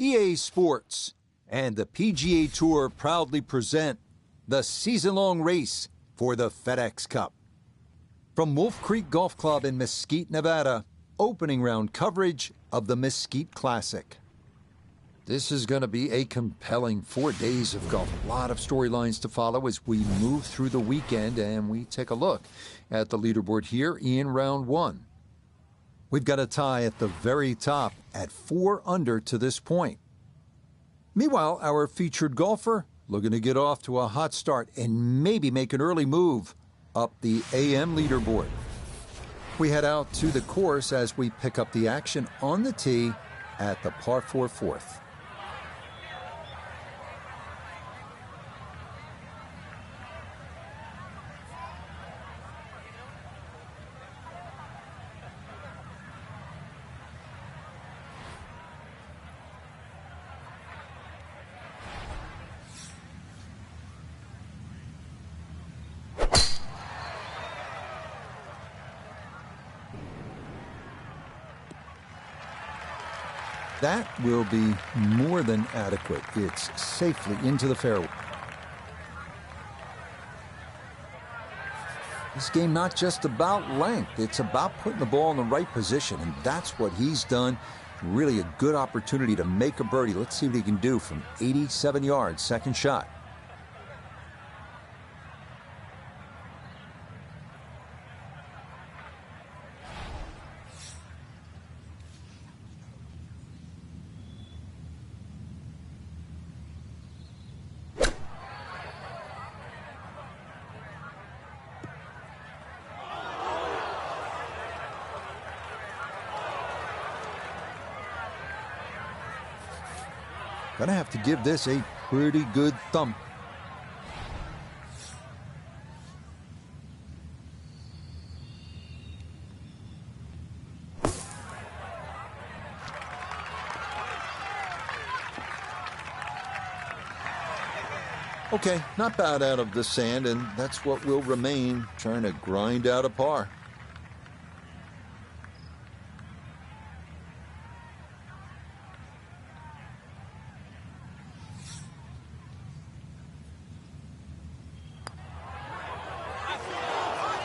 EA Sports and the PGA Tour proudly present the season-long race for the FedEx Cup. From Wolf Creek Golf Club in Mesquite, Nevada, opening round coverage of the Mesquite Classic. This is going to be a compelling 4 days of golf. A lot of storylines to follow as we move through the weekend and we take a look at the leaderboard here in round one. We've got a tie at the very top at 4 under to this point. Meanwhile, our featured golfer looking to get off to a hot start and maybe make an early move up the AM leaderboard. We head out to the course as we pick up the action on the tee at the par 4 fourth. That will be more than adequate. It's safely into the fairway. This game not just about length, it's about putting the ball in the right position, and that's what he's done. Really a good opportunity to make a birdie. Let's see what he can do from 87 yards, second shot. Gonna have to give this a pretty good thump. Okay, not bad out of the sand, and that's what will remain, trying to grind out a par.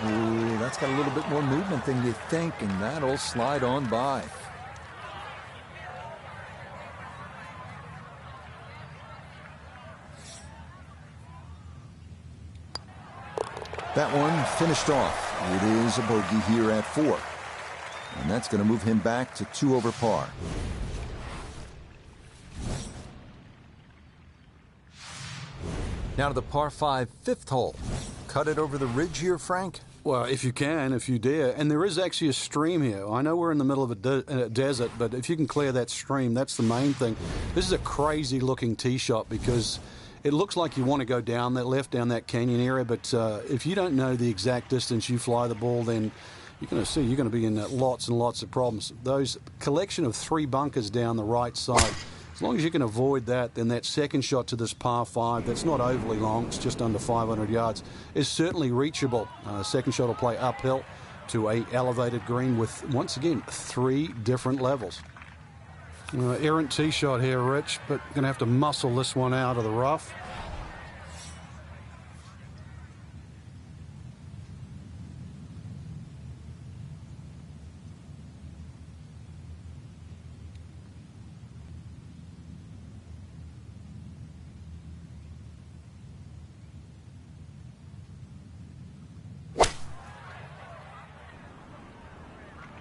Ooh, that's got a little bit more movement than you think, and that'll slide on by. That one finished off. It is a bogey here at 4. And that's going to move him back to 2 over par. Now to the par 5 fifth hole. Cut it over the ridge here, Frank? Well, if you can, if you dare. And there is actually a stream here. I know we're in the middle of a desert, but if you can clear that stream, that's the main thing. This is a crazy-looking tee shot because it looks like you want to go down that left, down that canyon area, but if you don't know the exact distance you fly the ball, then you're going to be in lots and lots of problems. Those collection of 3 bunkers down the right side, as long as you can avoid that, then that second shot to this par 5, that's not overly long, it's just under 500 yards, is certainly reachable. Second shot will play uphill to a elevated green with, once again, 3 different levels. Errant tee shot here, Rich, but going to have to muscle this one out of the rough.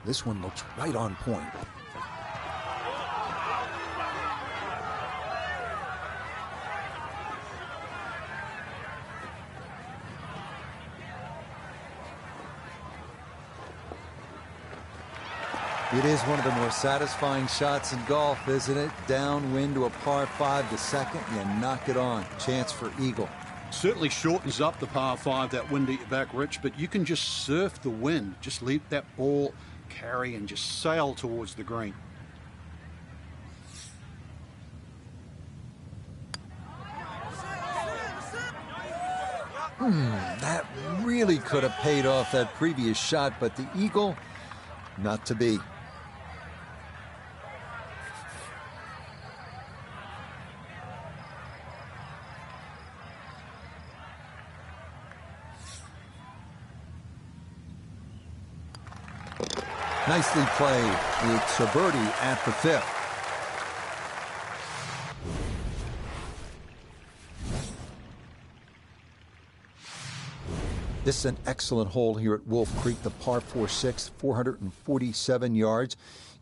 This one looks right on point. It is one of the more satisfying shots in golf, isn't it? Downwind to a par 5 to second, you knock it on. Chance for eagle. Certainly shortens up the par 5, that wind at your back, Rich, but you can just surf the wind. Just leave that ball carry and just sail towards the green. That really could have paid off that previous shot, but the eagle, not to be. Nicely played. It's a birdie at the fifth. This is an excellent hole here at Wolf Creek, the par 4-6, 447 yards.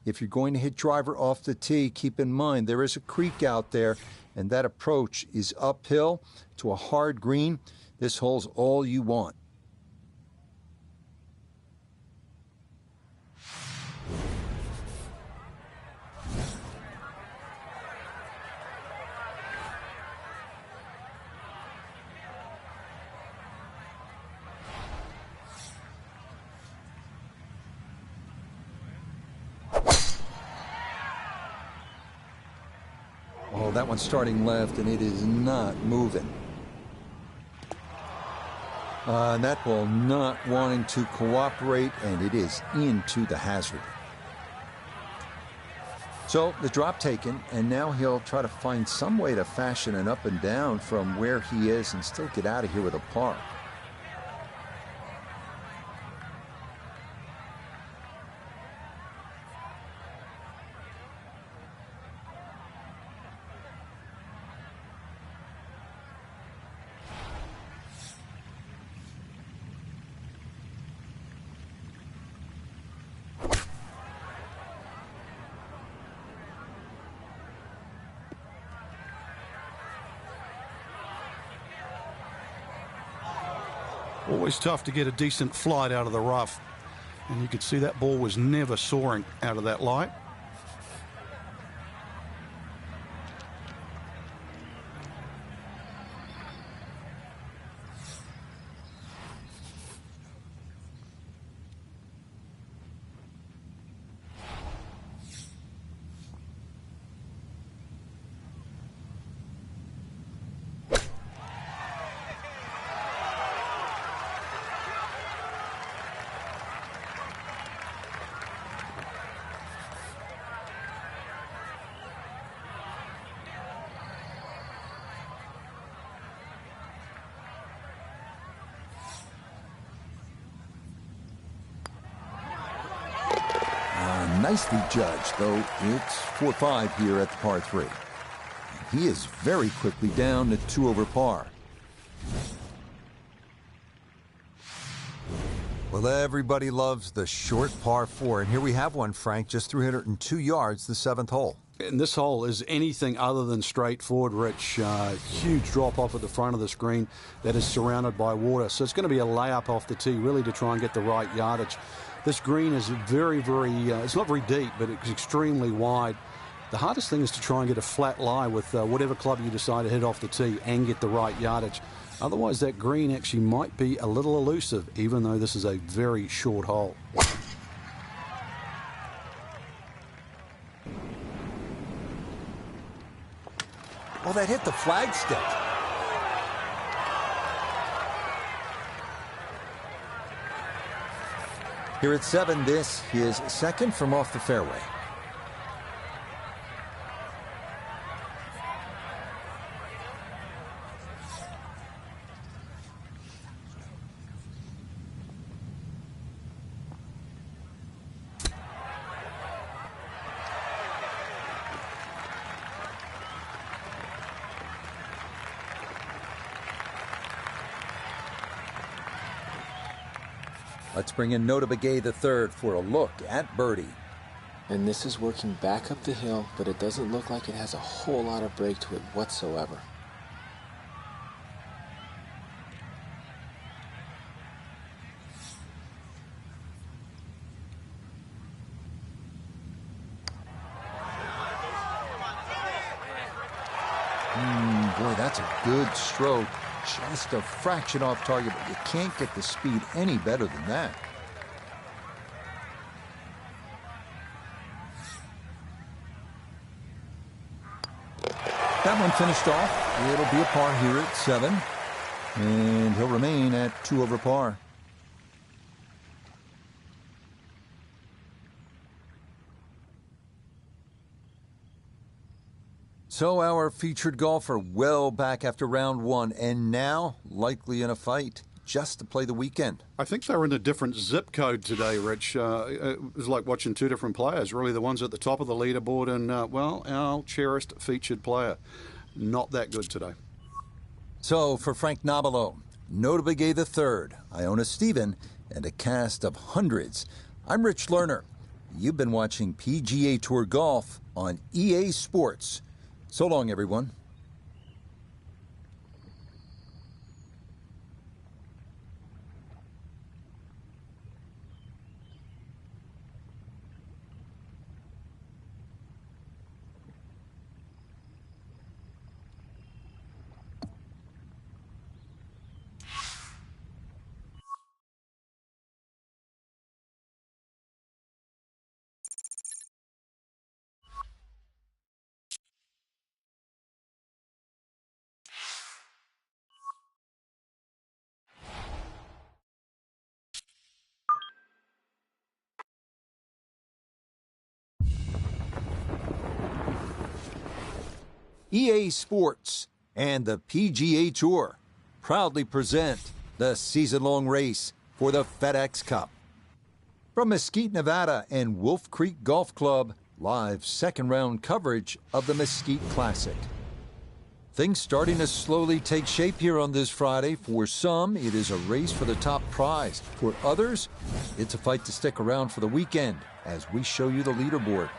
If you're going to hit driver off the tee, keep in mind there is a creek out there, and that approach is uphill to a hard green. This hole's all you want. Oh, that one's starting left, and it is not moving. And that ball not wanting to cooperate, and it is into the hazard. So the drop taken, and now he'll try to find some way to fashion an up and down from where he is and still get out of here with a par. Always tough to get a decent flight out of the rough. And you could see that ball was never soaring out of that light. Nicely judged, though it's 4-5 here at the par 3. He is very quickly down to 2 over par. Well, everybody loves the short par 4, and here we have one, Frank, just 302 yards, the 7th hole. And this hole is anything other than straightforward, Rich. Huge drop-off at the front of the screen that is surrounded by water. So it's going to be a layup off the tee, really, to try and get the right yardage. This green is very, it's not very deep, but it's extremely wide. The hardest thing is to try and get a flat lie with whatever club you decide to hit off the tee and get the right yardage. Otherwise, that green actually might be a little elusive, even though this is a very short hole. Oh, that hit the flagstick. Here at 7, this his second from off the fairway. Let's bring in Nota Begay III for a look at birdie. And this is working back up the hill, but it doesn't look like it has a whole lot of break to it whatsoever. Boy, that's a good stroke. Just a fraction off target, but you can't get the speed any better than that. That one finished off. It'll be a par here at 7, and he'll remain at 2 over par. So our featured golfer well back after round 1, and now likely in a fight. just to play the weekend. I think they were in a different zip code today, Rich. It was like watching two different players, really. The ones at the top of the leaderboard and, well, our cherished featured player. Not that good today. So for Frank Nobilo, Notable Gay III, Iona Stephen, and a cast of hundreds, I'm Rich Lerner. You've been watching PGA Tour Golf on EA Sports. So long, everyone. EA Sports and the PGA Tour proudly present the season-long race for the FedEx Cup. From Mesquite, Nevada and Wolf Creek Golf Club, live second-round coverage of the Mesquite Classic. Things starting to slowly take shape here on this Friday. For some, it is a race for the top prize. For others, it's a fight to stick around for the weekend as we show you the leaderboard.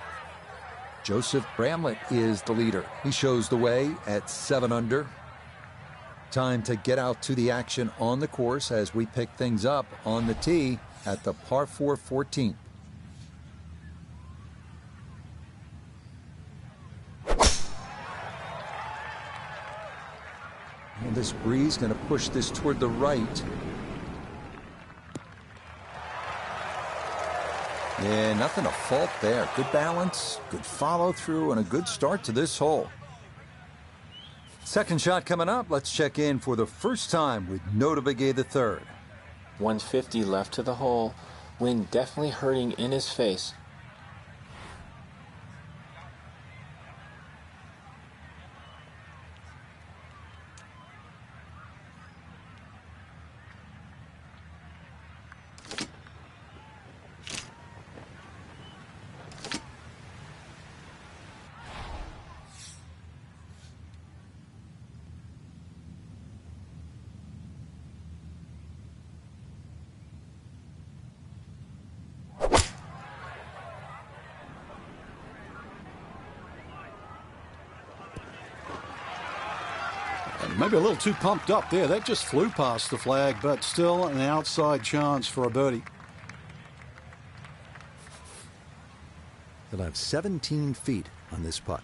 Joseph Bramlett is the leader. He shows the way at 7 under. Time to get out to the action on the course as we pick things up on the tee at the par 4 14th. And this breeze going to push this toward the right. Yeah, nothing to fault there. Good balance, good follow through, and a good start to this hole. Second shot coming up. Let's check in for the first time with Notable Gay III. 150 left to the hole. Wind definitely hurting in his face. Maybe a little too pumped up there. That just flew past the flag, but still an outside chance for a birdie. He'll have 17 feet on this putt.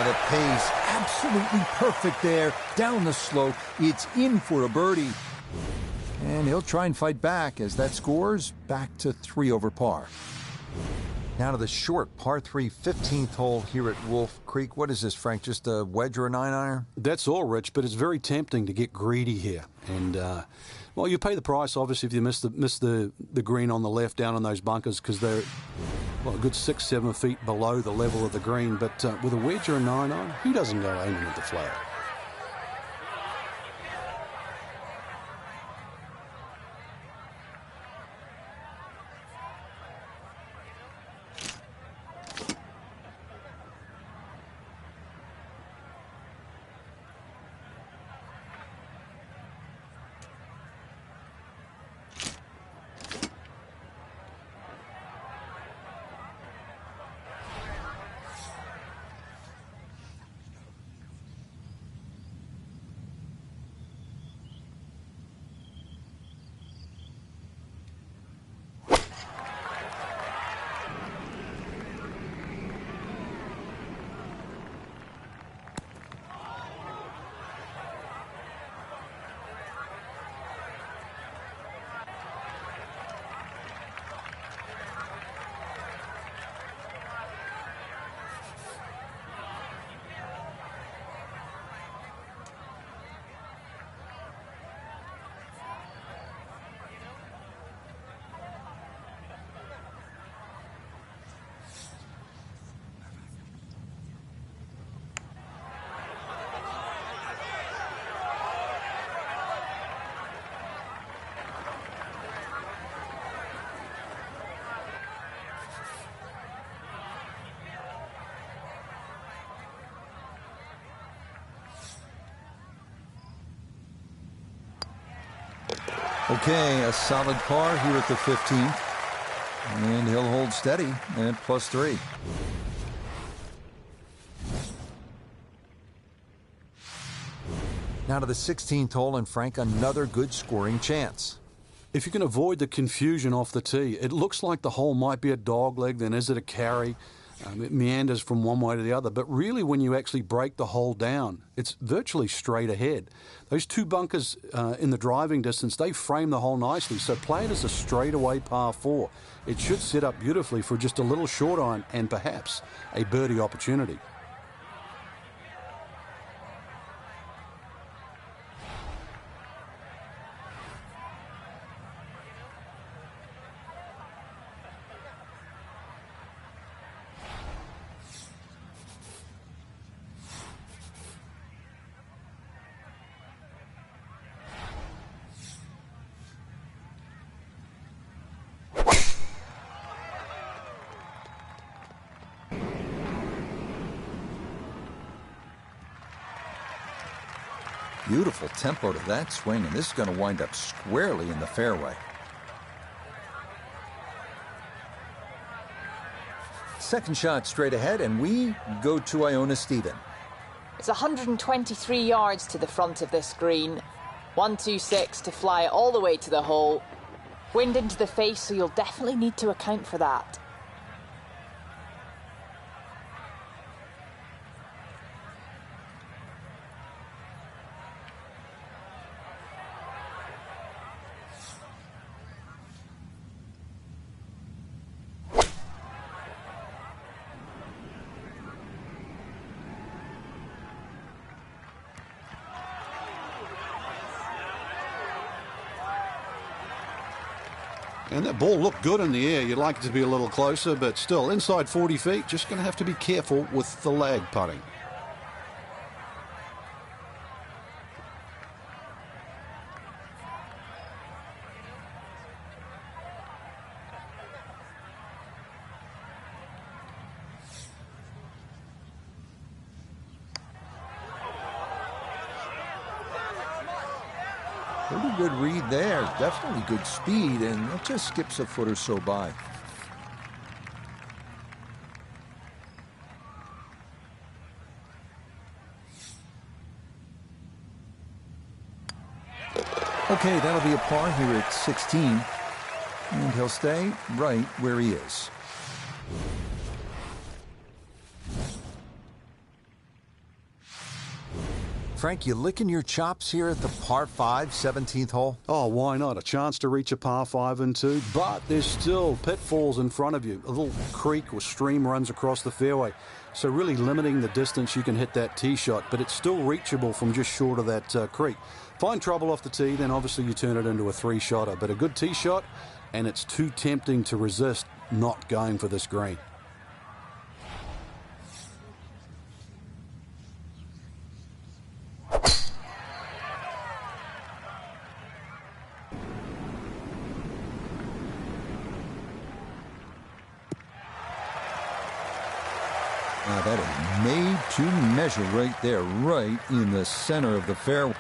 The pace absolutely perfect there. Down the slope. It's in for a birdie. And he'll try and fight back as that scores back to 3 over par. Now to the short par 3 15th hole here at Wolf Creek. What is this, Frank? Just a wedge or a 9-iron? That's all, Rich, but it's very tempting to get greedy here. And, well, you pay the price, obviously, if you miss the green on the left down on those bunkers because they're, well, a good 6-7 feet below the level of the green. But with a wedge or a 9-iron, who doesn't go aiming at the flag? Okay, a solid par here at the 15th. And he'll hold steady at +3. Now to the 16th hole, and Frank, another good scoring chance. If you can avoid the confusion off the tee, it looks like the hole might be a dogleg, then is it a carry? It meanders from one way to the other, but really when you actually break the hole down, it's virtually straight ahead. Those two bunkers in the driving distance, they frame the hole nicely, so play it as a straightaway par 4. It should set up beautifully for just a little short iron and perhaps a birdie opportunity. Beautiful tempo to that swing, and this is going to wind up squarely in the fairway. Second shot straight ahead, and we go to Iona Stephen. It's 123 yards to the front of this green. 126 to fly it all the way to the hole. Wind into the face, so you'll definitely need to account for that. And that ball looked good in the air. You'd like it to be a little closer, but still, inside 40 feet, just going to have to be careful with the lag putting. Pretty good read there. Definitely good speed, and it just skips a foot or so by. Okay, that'll be a par here at 16. And he'll stay right where he is. Frank, you licking your chops here at the par 5, 17th hole? Oh, why not? A chance to reach a par 5 and 2, but there's still pitfalls in front of you. A little creek or stream runs across the fairway, so really limiting the distance you can hit that tee shot, but it's still reachable from just short of that creek. Find trouble off the tee, then obviously you turn it into a 3-shotter, but a good tee shot, and it's too tempting to resist not going for this green. Now that is made to measure right there, right in the center of the fairway.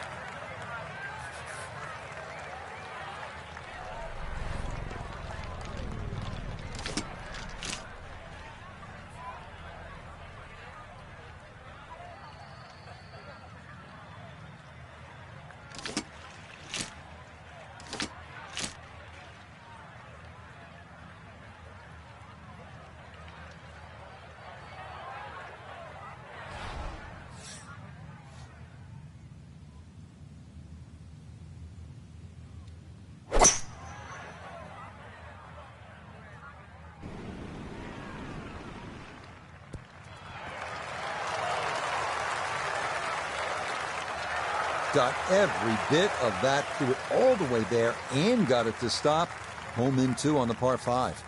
Got every bit of that, threw it all the way there and got it to stop. Home in 2 on the par 5.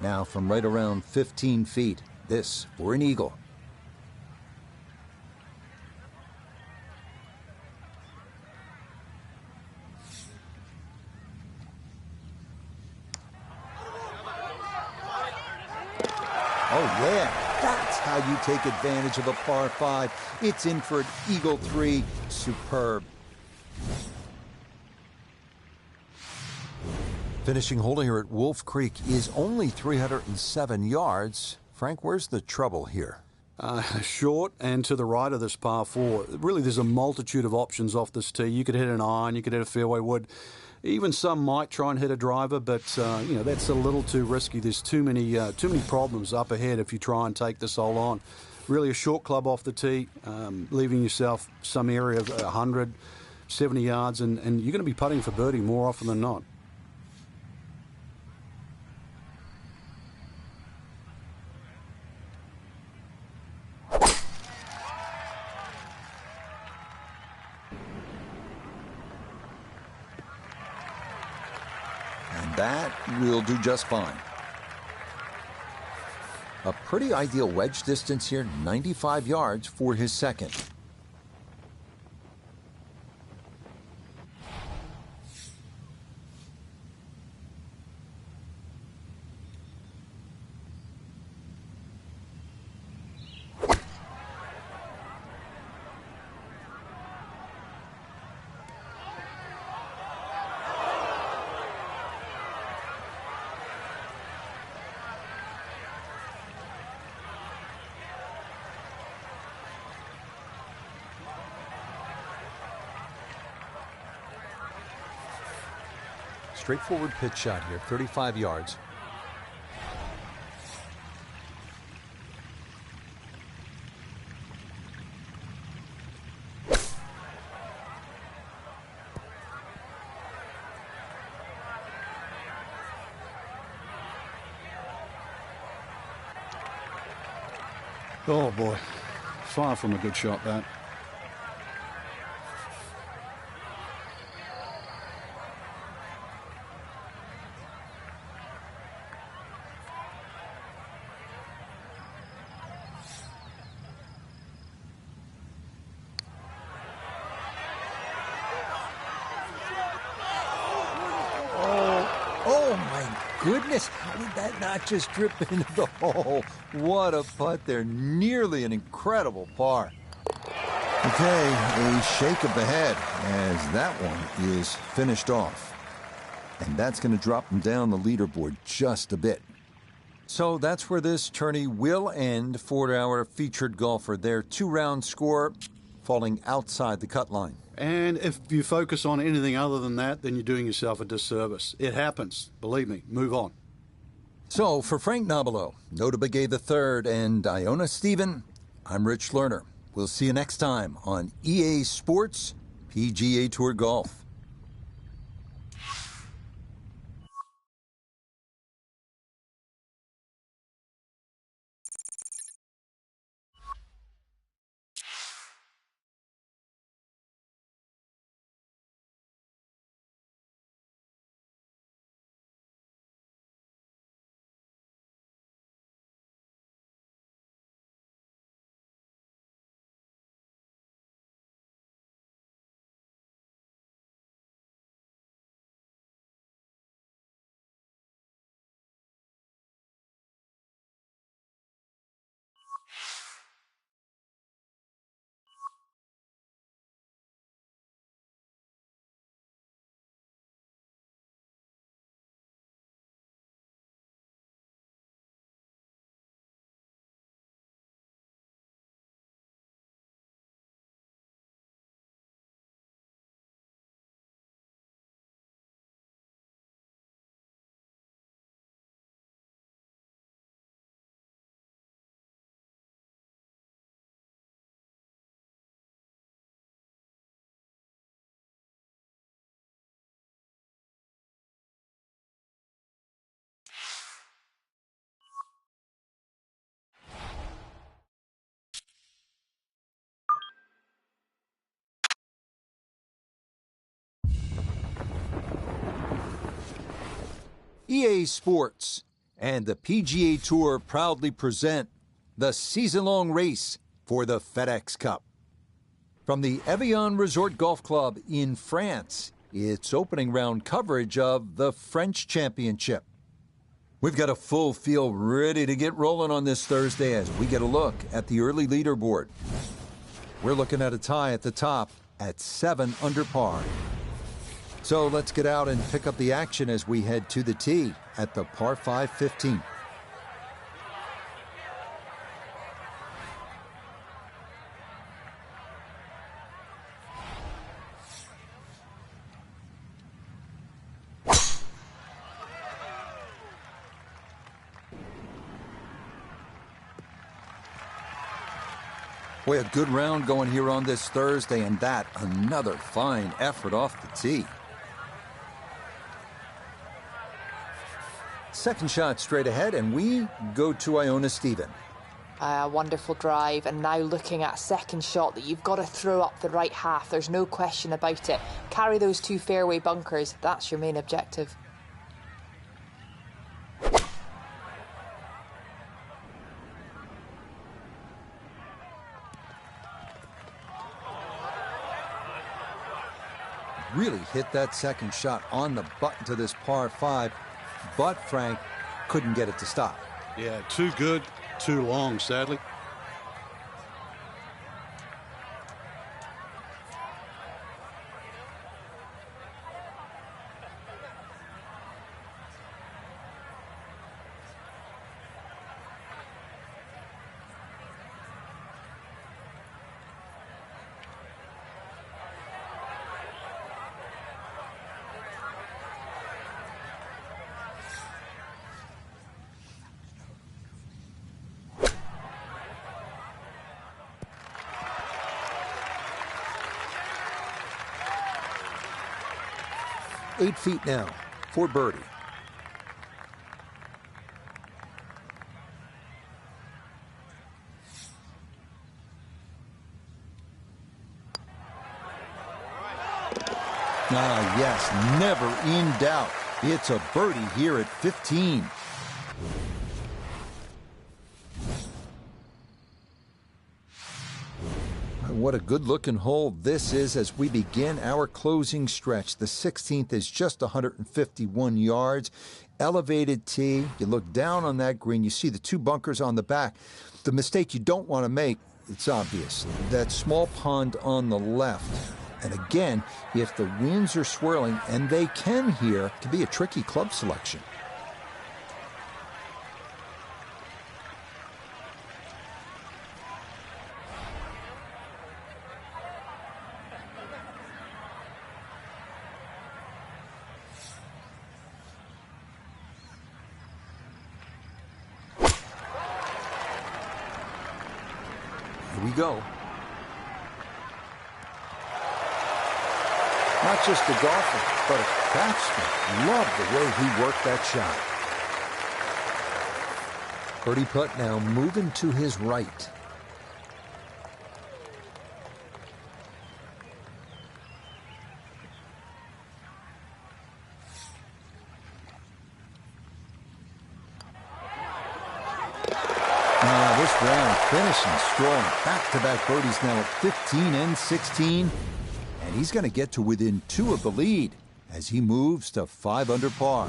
Now from right around 15 feet, this for an eagle. Oh yeah, that's how you take advantage of a par 5. It's in for an eagle 3. Superb. Finishing hole here at Wolf Creek is only 307 yards. Frank, where's the trouble here? Short and to the right of this par 4. Really, there's a multitude of options off this tee. You could hit an iron, you could hit a fairway wood. Even some might try and hit a driver, but that's a little too risky. There's too many problems up ahead if you try and take this hole on. Really, a short club off the tee, leaving yourself some area of 100, 70 yards, and you're going to be putting for birdie more often than not. That will do just fine. A pretty ideal wedge distance here, 95 yards for his second. Straightforward pitch shot here, 35 yards. Oh boy, far from a good shot that. Goodness, how did that not just drip into the hole? What a putt there. Nearly an incredible par. Okay, a shake of the head as that one is finished off. And that's going to drop him down the leaderboard just a bit. So that's where this tourney will end for our featured golfer. Their 2-round score falling outside the cut line. And if you focus on anything other than that, then you're doing yourself a disservice. It happens. Believe me. Move on. So, for Frank Nobilo, Nota Begay III, and Iona Stephen, I'm Rich Lerner. We'll see you next time on EA Sports PGA Tour Golf. EA Sports and the PGA Tour proudly present the season-long race for the FedEx Cup. From the Evian Resort Golf Club in France, it's opening round coverage of the French Championship. We've got a full field ready to get rolling on this Thursday as we get a look at the early leaderboard. We're looking at a tie at the top at 7 under par. So let's get out and pick up the action as we head to the tee at the par 5 15. Boy, a good round going here on this Thursday, and that another fine effort off the tee. Second shot straight ahead, and we go to Iona Stephen. A wonderful drive, and now looking at a second shot that you've got to throw up the right half. There's no question about it. Carry those 2 fairway bunkers. That's your main objective. Really hit that second shot on the button to this par 5, but Frank couldn't get it to stop. Yeah, too good, too long, sadly. Eight feet now for birdie. Ah, yes, never in doubt. It's a birdie here at 15. What a good-looking hole this is as we begin our closing stretch. The 16th is just 151 yards. Elevated tee. You look down on that green. You see the 2 bunkers on the back. The mistake you don't want to make, it's obvious. That small pond on the left. And again, if the winds are swirling, and they can here, it can be a tricky club selection. Here we go. Not just a golfer, but a craftsman. Love the way he worked that shot. Birdie putt now moving to his right. Now this round finishing strong. Back-to-back birdies now at 15 and 16. And he's going to get to within 2 of the lead as he moves to 5 under par.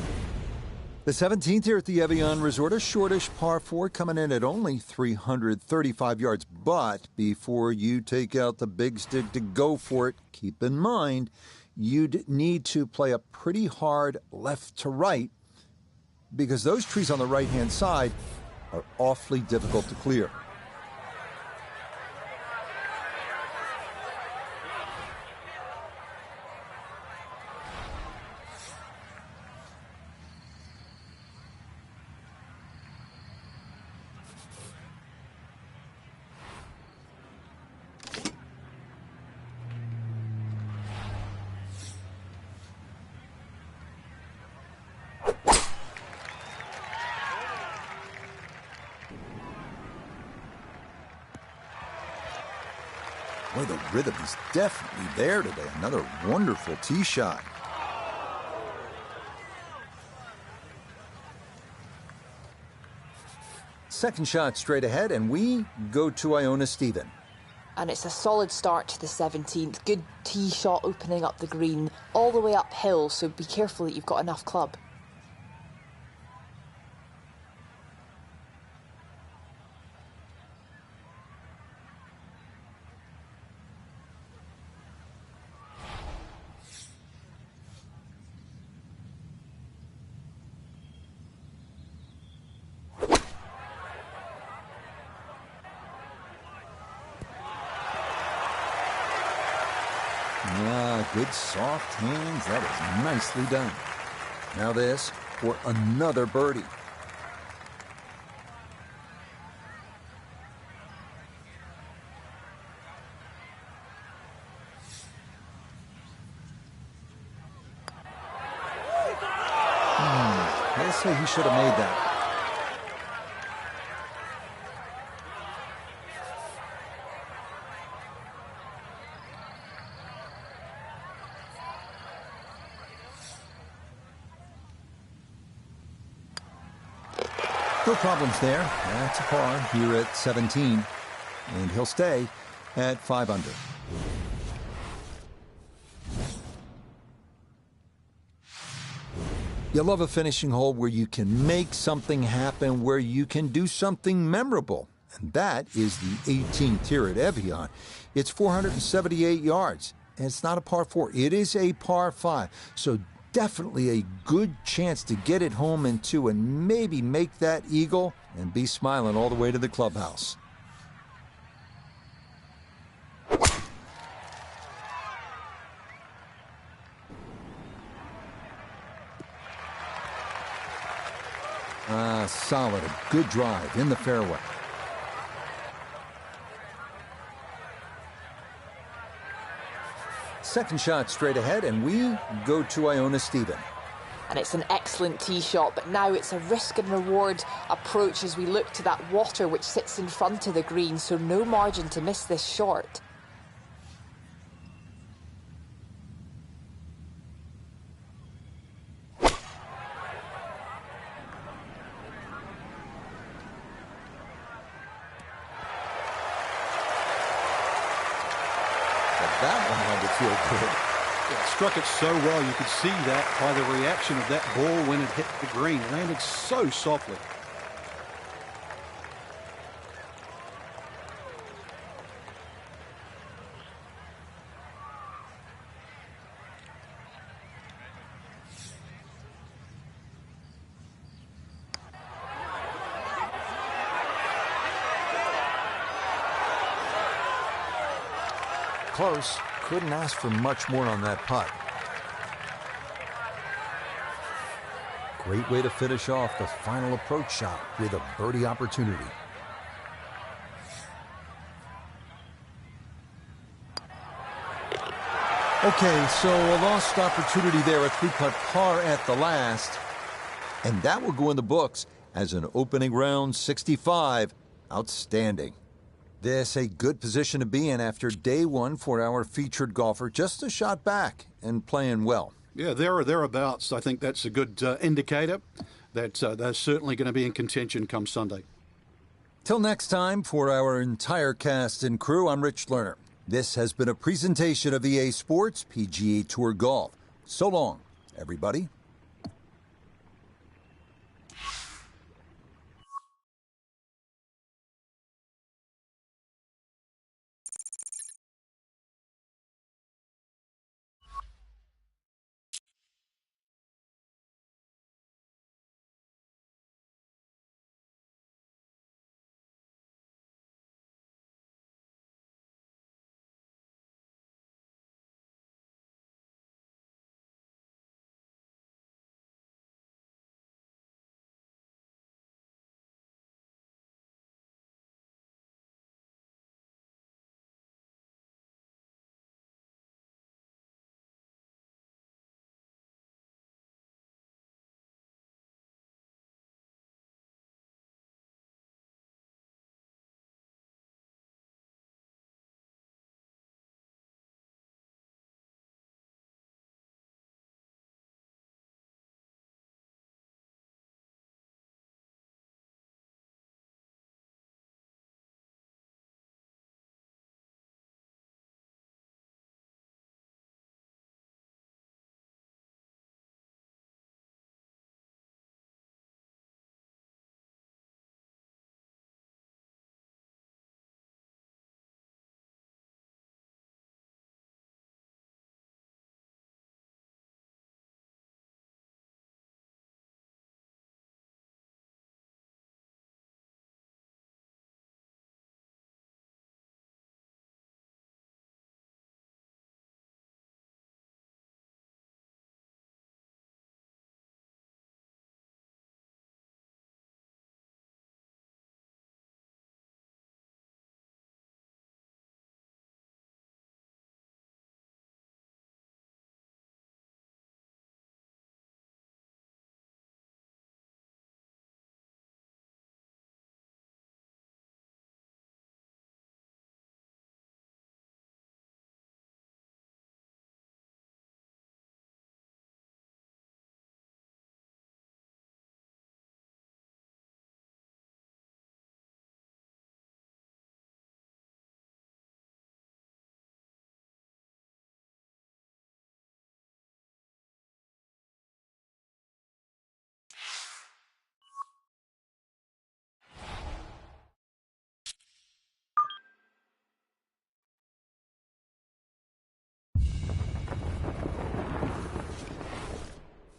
The 17th here at the Evian Resort, a shortish par 4 coming in at only 335 yards. But before you take out the big stick to go for it, keep in mind you'd need to play a pretty hard left to right because those trees on the right-hand side are awfully difficult to clear. Boy, the rhythm is definitely there today. Another wonderful tee shot. Second shot straight ahead, and we go to Iona Stephen. And it's a solid start to the 17th. Good tee shot opening up the green, all the way uphill, so be careful that you've got enough club. Good soft hands. That is nicely done. Now this for another birdie. I'll say he should have made that. No problems there. That's a par here at 17. And he'll stay at 5 under. You love a finishing hole where you can make something happen, where you can do something memorable. And that is the 18th here at Evian. It's 478 yards. And it's not a par 4. It is a par 5. So definitely a good chance to get it home in 2 and maybe make that eagle and be smiling all the way to the clubhouse. Solid. A good drive in the fairway. Second shot straight ahead, and we go to Iona Stephen. And it's an excellent tee shot, but now it's a risk and reward approach as we look to that water which sits in front of the green, so no margin to miss this short. That one had to feel good. Yeah, struck it so well. You could see that by the reaction of that ball when it hit the green. It landed so softly. Close. Couldn't ask for much more on that putt. Great way to finish off the final approach shot with a birdie opportunity. Okay, so a lost opportunity there, a 3-putt par at the last. And that will go in the books as an opening round 65. Outstanding. This a good position to be in after day one for our featured golfer. Just a shot back and playing well. Yeah, there or thereabouts. I think that's a good indicator that they're certainly going to be in contention come Sunday. Till next time, for our entire cast and crew, I'm Rich Lerner. This has been a presentation of EA Sports PGA Tour Golf. So long, everybody.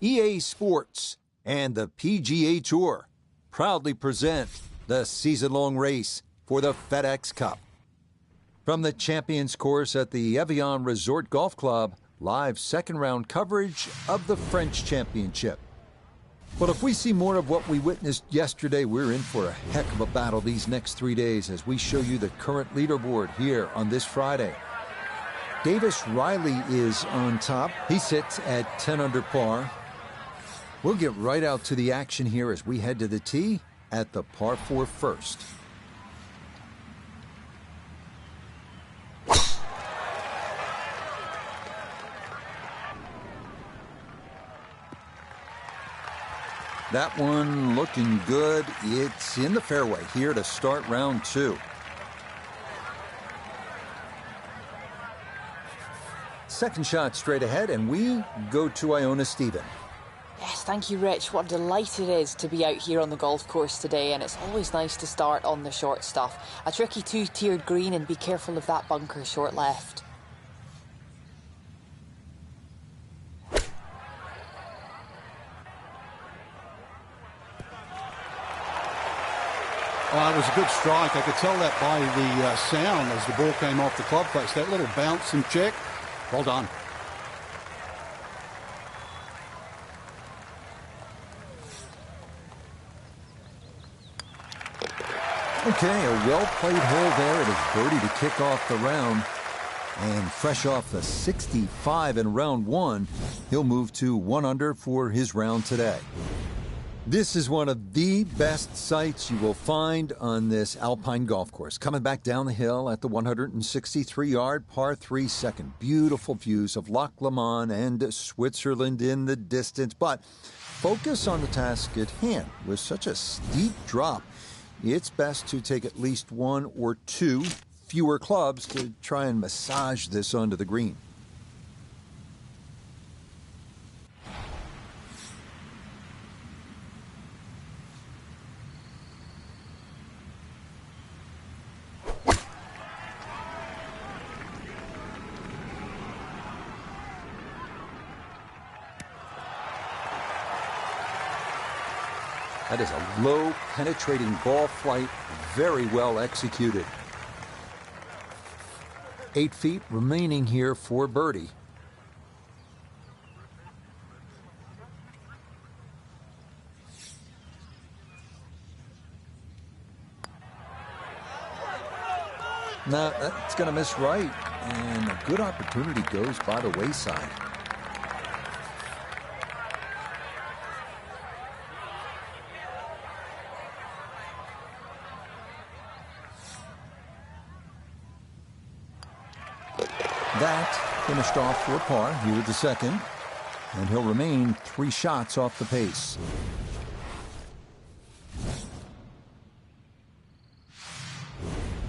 EA Sports, and the PGA Tour proudly present the season-long race for the FedEx Cup. From the Champions Course at the Evian Resort Golf Club, live second-round coverage of the French Championship. But if we see more of what we witnessed yesterday, we're in for a heck of a battle these next 3 days as we show you the current leaderboard here on this Friday. Davis Riley is on top. He sits at 10 under par. We'll get right out to the action here as we head to the tee at the par 4 first. That one looking good. It's in the fairway here to start round 2. Second shot straight ahead, and we go to Iona Stephen. Yes, thank you, Rich. What a delight it is to be out here on the golf course today, and it's always nice to start on the short stuff. A tricky two-tiered green, and be careful of that bunker short left. Oh, it was a good strike. I could tell that by the sound as the ball came off the club face. That little bounce and check. Well done. Okay, a well-played hole there. It is birdie to kick off the round. And fresh off the 65 in round 1, he'll move to 1 under for his round today. This is one of the best sights you will find on this Alpine golf course. Coming back down the hill at the 163-yard par 3 second. Beautiful views of Loch Lomond and Switzerland in the distance. But focus on the task at hand. With such a steep drop, it's best to take at least 1 or 2 fewer clubs to try and massage this onto the green. That is a low, penetrating ball flight, very well executed. 8 feet remaining here for birdie. Now, that's going to miss right, and a good opportunity goes by the wayside. That finished off for par here at the second, and he'll remain 3 shots off the pace.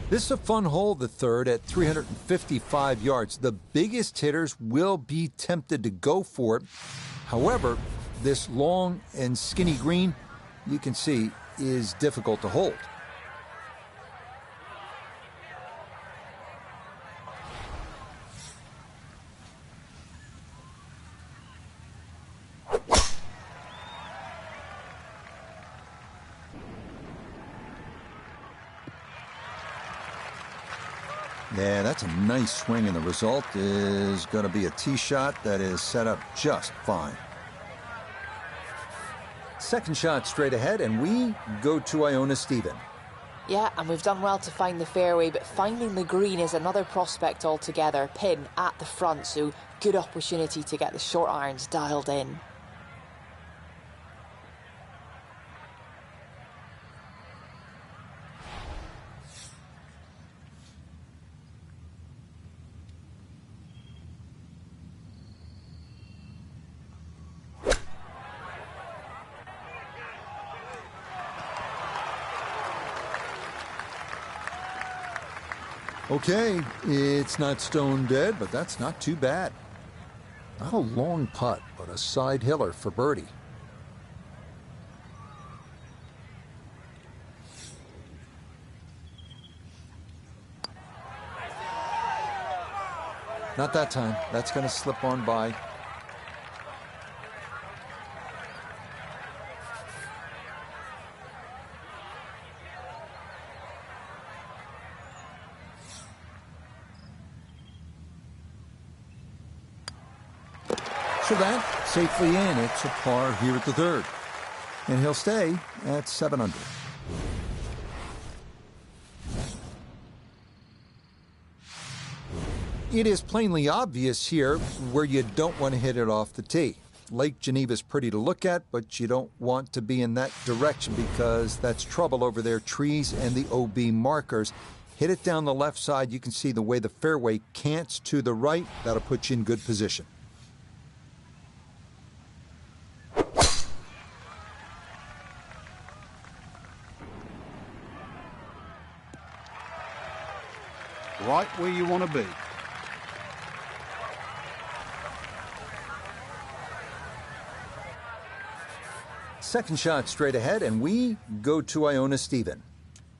This is a fun hole, the third, at 355 yards. The biggest hitters will be tempted to go for it. However, this long and skinny green, you can see, is difficult to hold. Yeah, that's a nice swing, and the result is going to be a tee shot that is set up just fine. Second shot straight ahead, and we go to Iona Stephen. Yeah, and we've done well to find the fairway, but finding the green is another prospect altogether. Pin at the front, so good opportunity to get the short irons dialed in. Okay, it's not stone dead, but that's not too bad. Not a long putt, but a side hiller for birdie. Not that time. That's going to slip on by. So that safely in. It's a par here at the third. And he'll stay at 7 under. It is plainly obvious here where you don't want to hit it off the tee. Lake Geneva's pretty to look at, but you don't want to be in that direction because that's trouble over there. Trees and the OB markers. Hit it down the left side. You can see the way the fairway cants to the right. That'll put you in good position. Right where you want to be. Second shot straight ahead, and we go to Iona Stephen.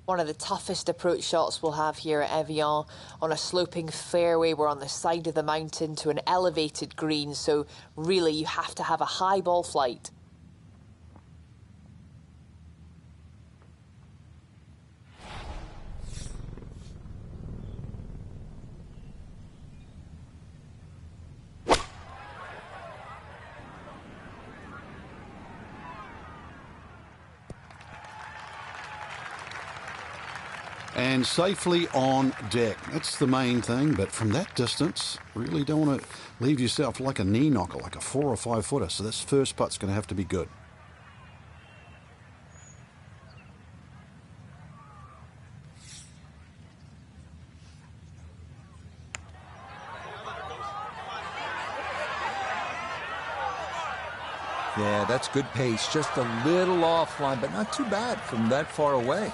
One of the toughest approach shots we'll have here at Evian. On a sloping fairway, we're on the side of the mountain to an elevated green, so really you have to have a high ball flight. And safely on deck. That's the main thing, but from that distance, really don't want to leave yourself like a knee knocker, like a 4 or 5 footer. So this first putt's going to have to be good. Yeah, that's good pace. Just a little offline, but not too bad from that far away.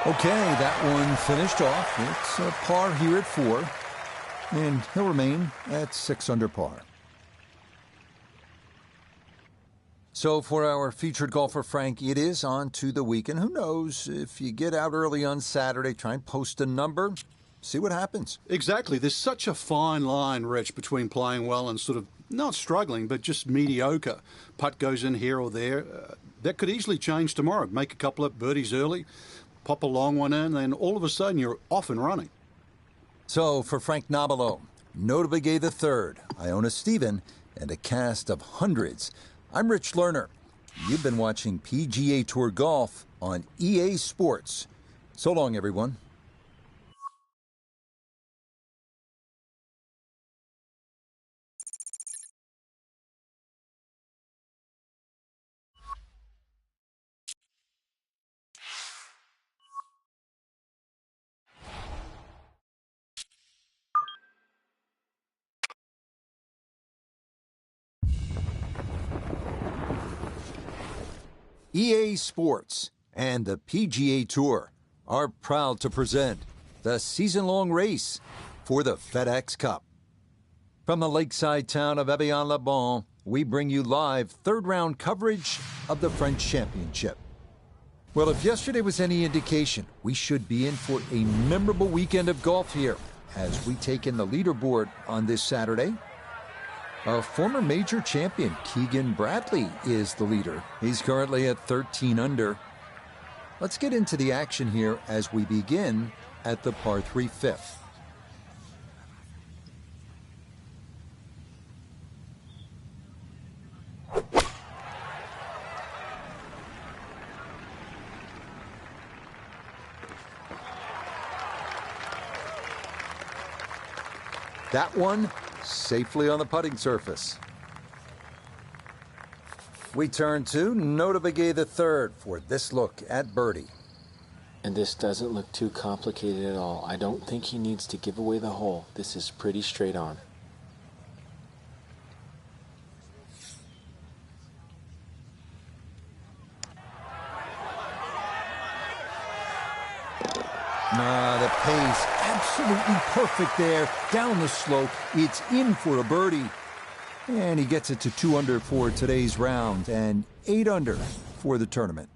Okay, that one finished off. It's a par here at 4, and he'll remain at 6 under par. So for our featured golfer, Frank, it is on to the weekend. Who knows, if you get out early on Saturday, try and post a number, see what happens. Exactly. There's such a fine line, Rich, between playing well and sort of not struggling, but just mediocre. Putt goes in here or there. That could easily change tomorrow. Make a couple of birdies early, pop a long one in, then all of a sudden you're off and running. So for Frank Nobilo, Notabegay III, Iona Stephen, and a cast of hundreds, I'm Rich Lerner. You've been watching PGA Tour Golf on EA Sports. So long, everyone. EA Sports and the PGA Tour are proud to present the season-long race for the FedEx Cup. From the lakeside town of Evian-les-Bains, we bring you live third-round coverage of the French Championship. Well, if yesterday was any indication, we should be in for a memorable weekend of golf here as we take in the leaderboard on this Saturday. A former major champion, Keegan Bradley, is the leader. He's currently at 13 under. Let's get into the action here as we begin at the par 3 fifth. That one safely on the putting surface. We turn to Notabegay III for this look at birdie. And this doesn't look too complicated at all. I don't think he needs to give away the hole. This is pretty straight on. The pace, absolutely perfect there. Down the slope, it's in for a birdie. And he gets it to 2 under for today's round and 8 under for the tournament.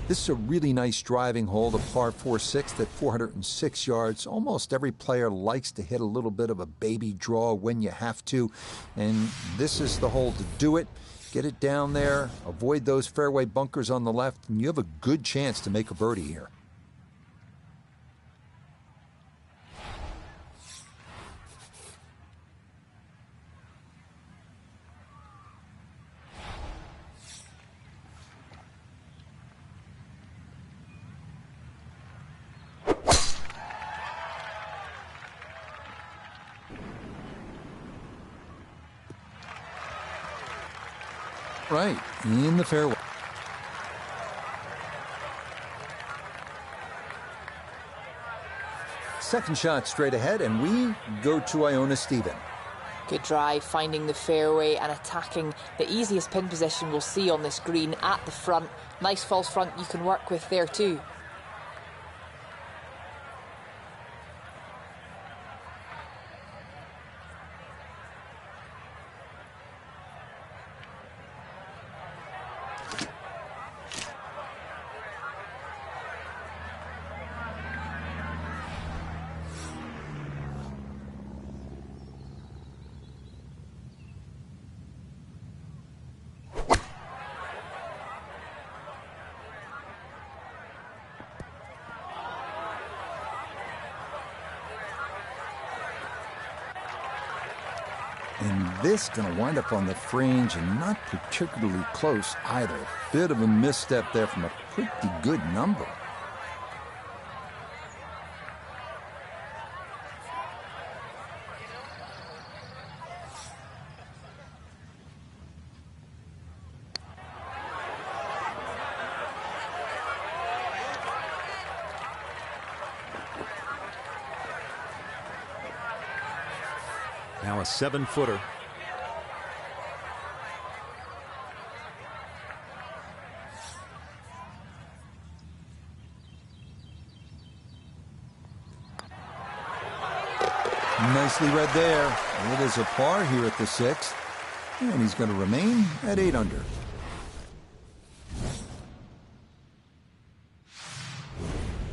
This is a really nice driving hole, the par 4/6 at 406 yards. Almost every player likes to hit a little bit of a baby draw when you have to, and this is the hole to do it. get it down there, avoid those fairway bunkers on the left, and you have a good chance to make a birdie here. Right, in the fairway. Second shot straight ahead, and we go to Iona Stephen. Good drive, finding the fairway and attacking the easiest pin position we'll see on this green at the front. Nice false front you can work with there too. And this going to wind up on the fringe and not particularly close either. Bit of a misstep there from a pretty good number. Now a 7-footer. Nicely read there. It is a par here at the 6th. And he's going to remain at 8 under.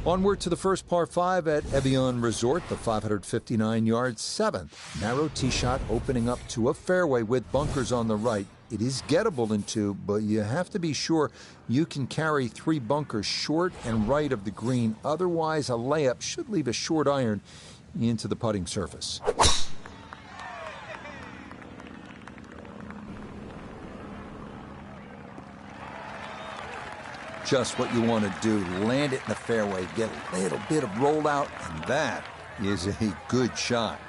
Onward to the first par 5 at Evian Resort, the 559-yard 7th. Narrow tee shot opening up to a fairway with bunkers on the right. It is gettable in 2, but you have to be sure you can carry 3 bunkers short and right of the green. Otherwise, a layup should leave a short iron into the putting surface. Just what you want to do. Land it in the fairway, get a little bit of rollout, and that is a good shot.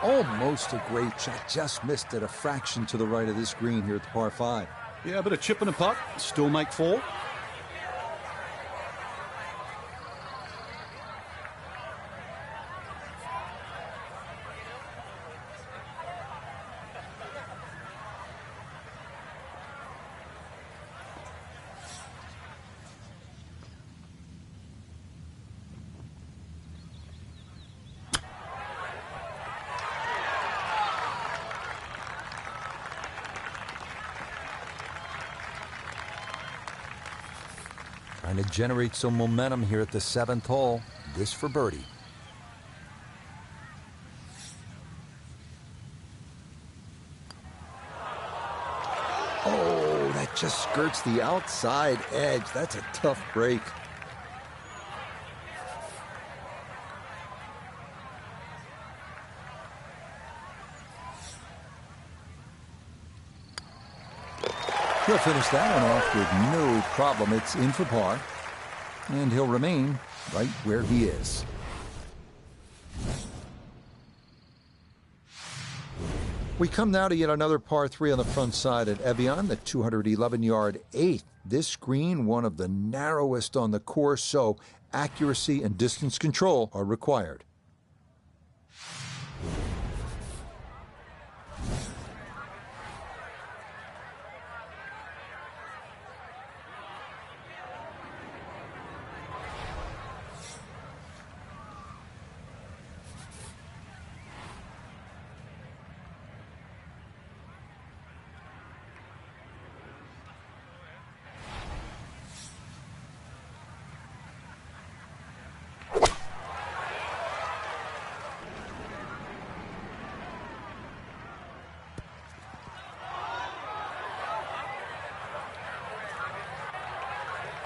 Almost a great shot, just missed it a fraction to the right of this green here at the par 5. Yeah, but a chip and a putt, still make 4. Trying to generate some momentum here at the 7th hole. This for birdie. Oh, that just skirts the outside edge. That's a tough break. He'll finish that one off with no problem. It's in for par, and he'll remain right where he is. We come now to yet another par 3 on the front side at Evian, the 211-yard 8th. This green, one of the narrowest on the course, so accuracy and distance control are required.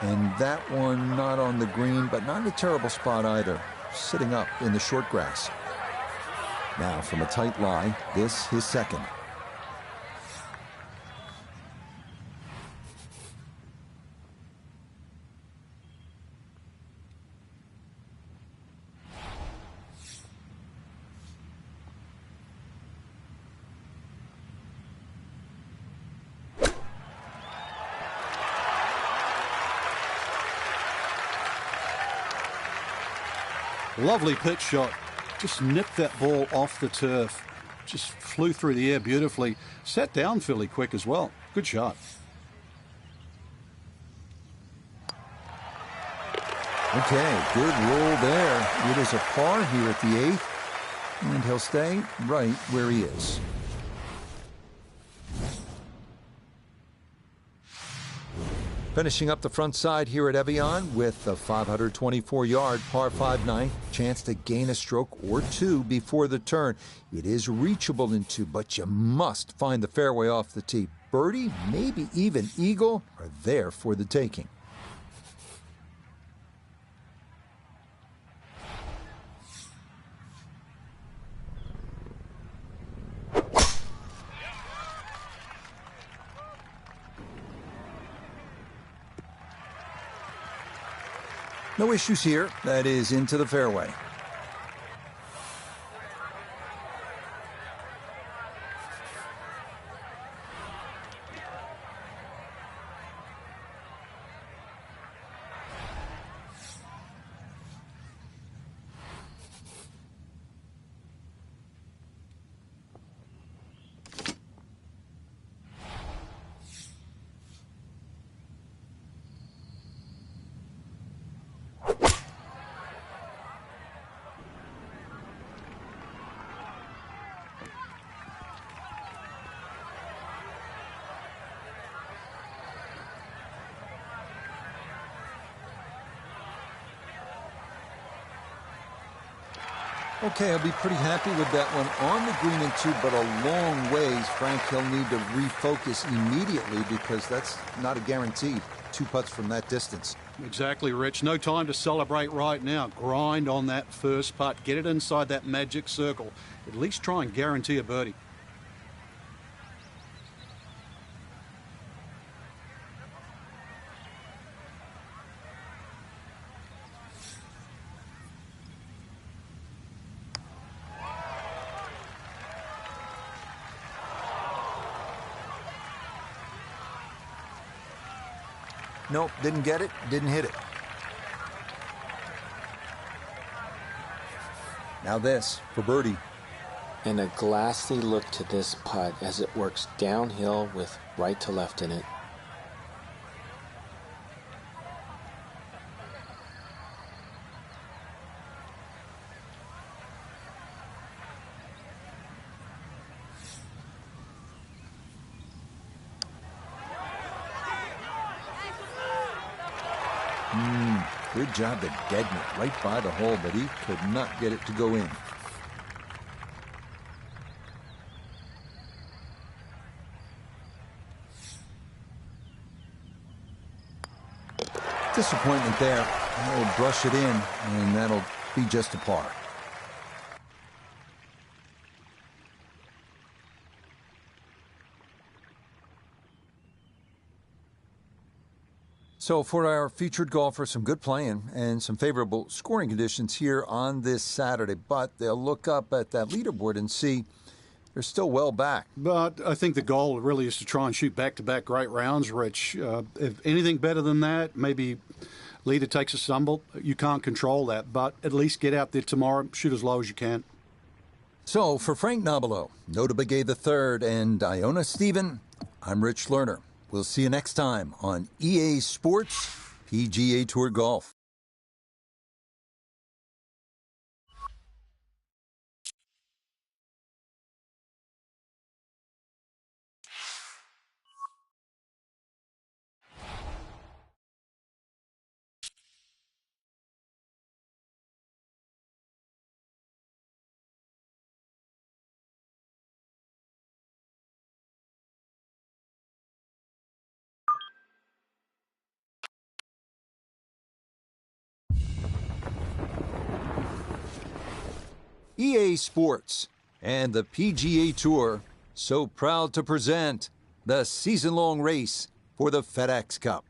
And that one not on the green, but not in a terrible spot either, sitting up in the short grass. Now from a tight lie, this his second. Lovely pitch shot. Just nipped that ball off the turf. Just flew through the air beautifully. Sat down fairly quick as well. Good shot. Okay, good roll there. It is a par here at the 8th, and he'll stay right where he is. Finishing up the front side here at Evian with a 524-yard par 5 9th. Chance to gain a stroke or two before the turn. It is reachable in two, but you must find the fairway off the tee. Birdie, maybe even eagle, are there for the taking. No issues here. That is into the fairway. Okay, I'll be pretty happy with that one on the green and two, but a long ways. Frank, he'll need to refocus immediately because that's not a guarantee. 2 putts from that distance. Exactly, Rich. No time to celebrate right now. Grind on that first putt. Get it inside that magic circle. At least try and guarantee a birdie. Nope, didn't get it, didn't hit it. Now this for birdie. And a glassy look to this putt as it works downhill with right to left in it. Good job to deaden it right by the hole, but he could not get it to go in. Disappointment there. He'll brush it in, and that'll be just a par. So for our featured golfer, some good playing and some favorable scoring conditions here on this Saturday. But they'll look up at that leaderboard and see they're still well back. But I think the goal really is to try and shoot back-to-back great rounds, Rich. If anything better than that, maybe leader takes a stumble. You can't control that, but at least get out there tomorrow, shoot as low as you can. So for Frank Nobilo, Nota Begay III, and Iona Stephen, I'm Rich Lerner. We'll see you next time on EA Sports PGA Tour Golf. EA Sports and the PGA Tour so proud to present the season-long race for the FedEx Cup.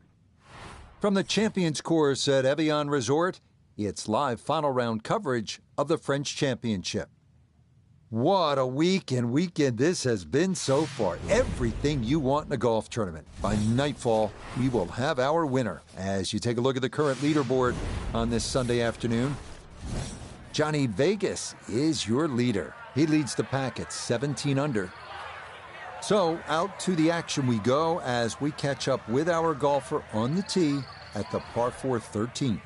From the Champions Course at Evian Resort, it's live final round coverage of the French Championship. What a week and weekend this has been so far. Everything you want in a golf tournament. By nightfall, we will have our winner. As you take a look at the current leaderboard on this Sunday afternoon, Johnny Vegas is your leader. He leads the pack at 17 under. So out to the action we go as we catch up with our golfer on the tee at the par 4 13th.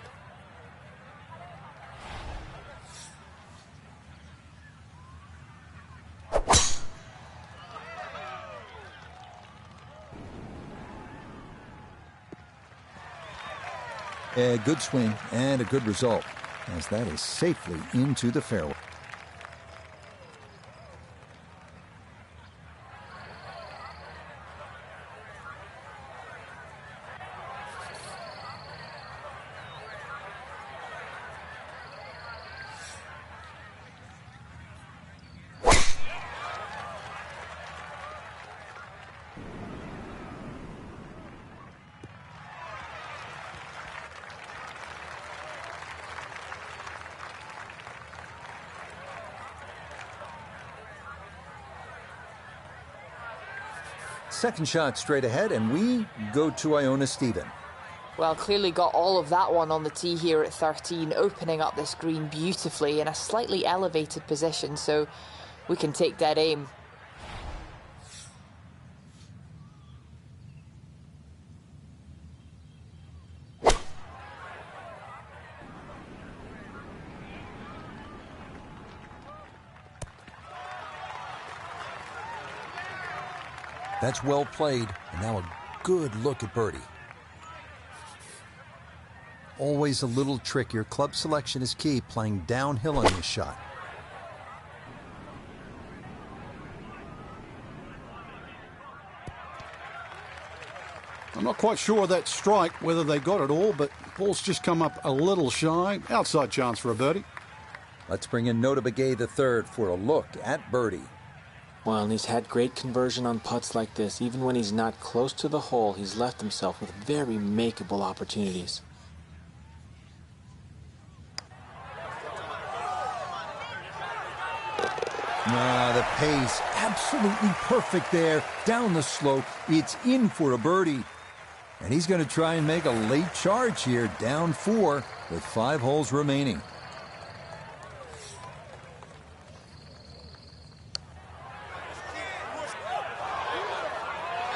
A good swing and a good result, as that is safely into the fairway. Second shot straight ahead, and we go to Iona Stephen. Well, clearly got all of that one on the tee here at 13, opening up this green beautifully in a slightly elevated position, so we can take dead aim. That's well played, and now a good look at birdie. Always a little trickier. Club selection is key, playing downhill on this shot. I'm not quite sure that strike, whether they got it all, but ball's just come up a little shy. Outside chance for a birdie. Let's bring in Nota Begay III for a look at birdie. Well, and he's had great conversion on putts like this. Even when he's not close to the hole, he's left himself with very makeable opportunities. The pace, absolutely perfect there. Down the slope, it's in for a birdie. And he's going to try and make a late charge here, down 4 with 5 holes remaining.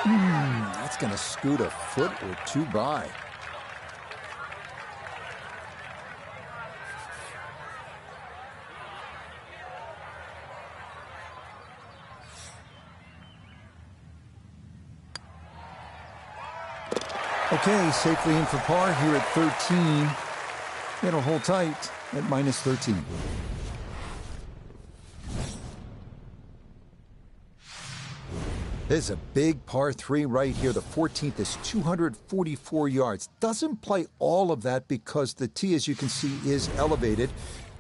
That's going to scoot a foot or 2 by. Okay, safely in for par here at 13. It'll hold tight at minus 13. This is a big par 3 right here. The 14th is 244 yards. Doesn't play all of that because the tee, as you can see, is elevated.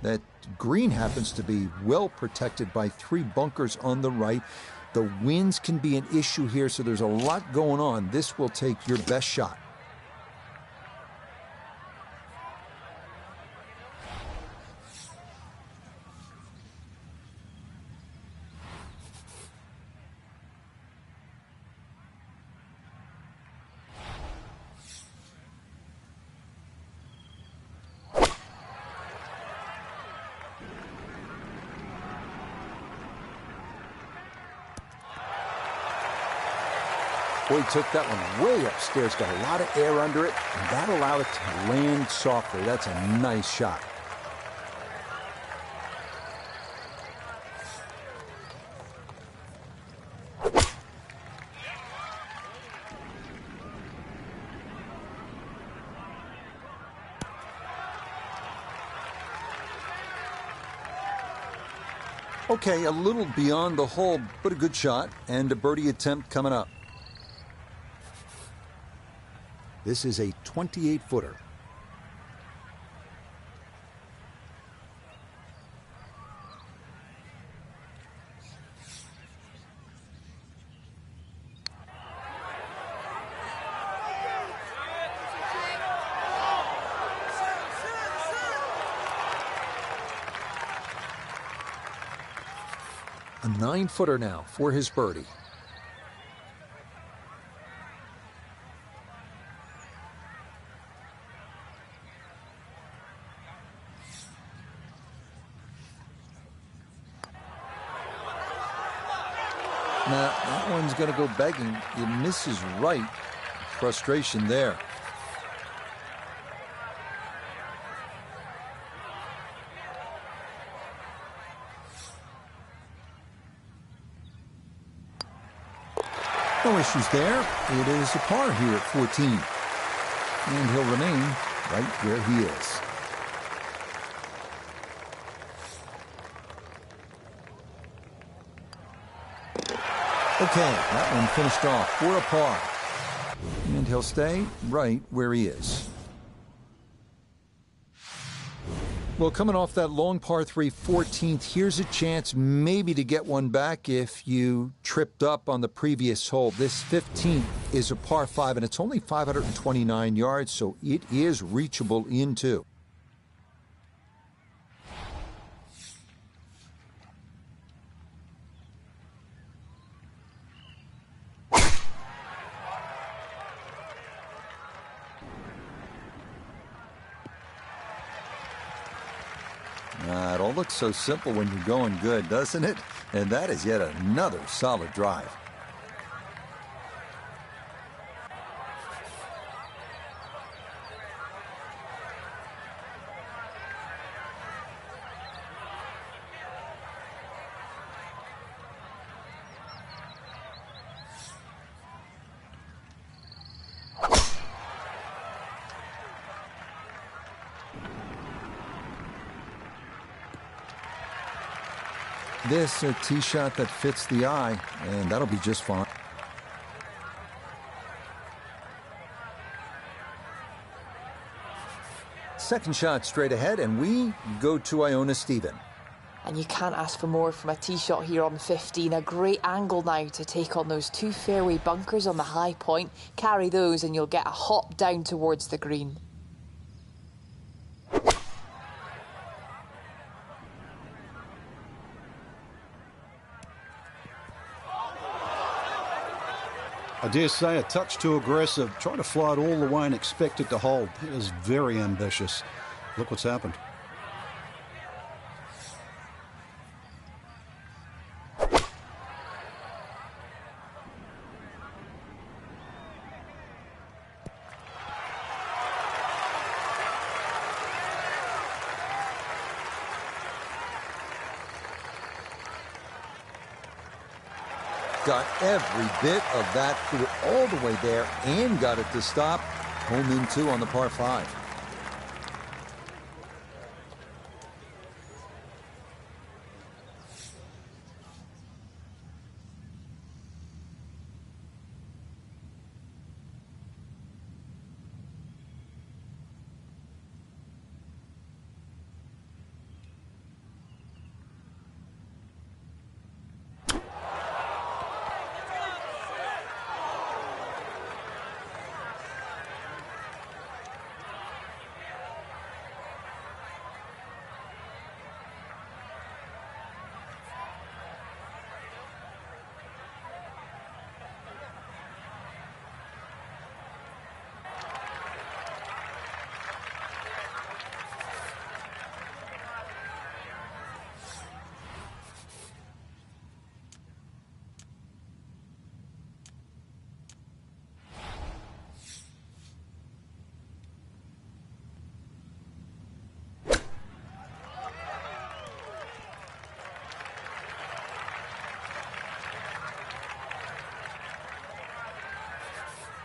That green happens to be well protected by 3 bunkers on the right. The winds can be an issue here, so there's a lot going on. This will take your best shot. Boy, he took that one way upstairs, got a lot of air under it, and that allowed it to land softly. That's a nice shot. Okay, a little beyond the hole, but a good shot, and a birdie attempt coming up. This is a 28-footer. A 9-footer now for his birdie. Now, that one's going to go begging. It misses right. Frustration there. No issues there. It is a par here at 14. And he'll remain right where he is. Okay, that one finished off for a par. And he'll stay right where he is. Well, coming off that long par 3 14th, here's a chance maybe to get one back if you tripped up on the previous hole. This 15th is a par 5, and it's only 529 yards, so it is reachable into. It all looks so simple when you're going good, doesn't it? And that is yet another solid drive. This a tee shot that fits the eye, and that'll be just fine. Second shot straight ahead, and we go to Iona Stephen. And you can't ask for more from a tee shot here on 15. A great angle now to take on those 2 fairway bunkers on the high point. Carry those and you'll get a hop down towards the green. I dare say a touch too aggressive. Try to fly it all the way and expect it to hold. It is very ambitious. Look what's happened. Got every bit of that through all the way there and got it to stop. Home in 2 on the par 5.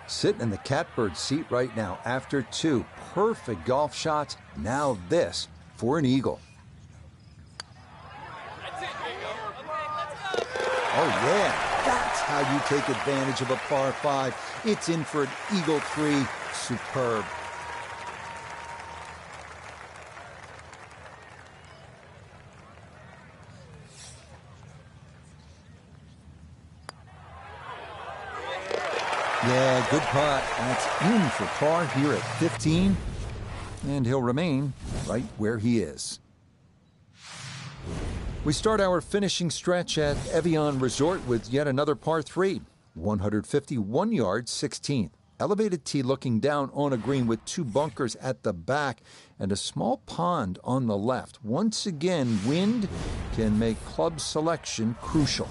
Sitting in the catbird seat right now after 2 perfect golf shots. Now this for an eagle. Oh yeah, that's how you take advantage of a par 5. It's in for an eagle 3. Superb. Yeah, good putt. That's in for par here at 15. And he'll remain right where he is. We start our finishing stretch at Evian Resort with yet another par 3, 151 yards, 16th. Elevated tee looking down on a green with 2 bunkers at the back and a small pond on the left. Once again, wind can make club selection crucial.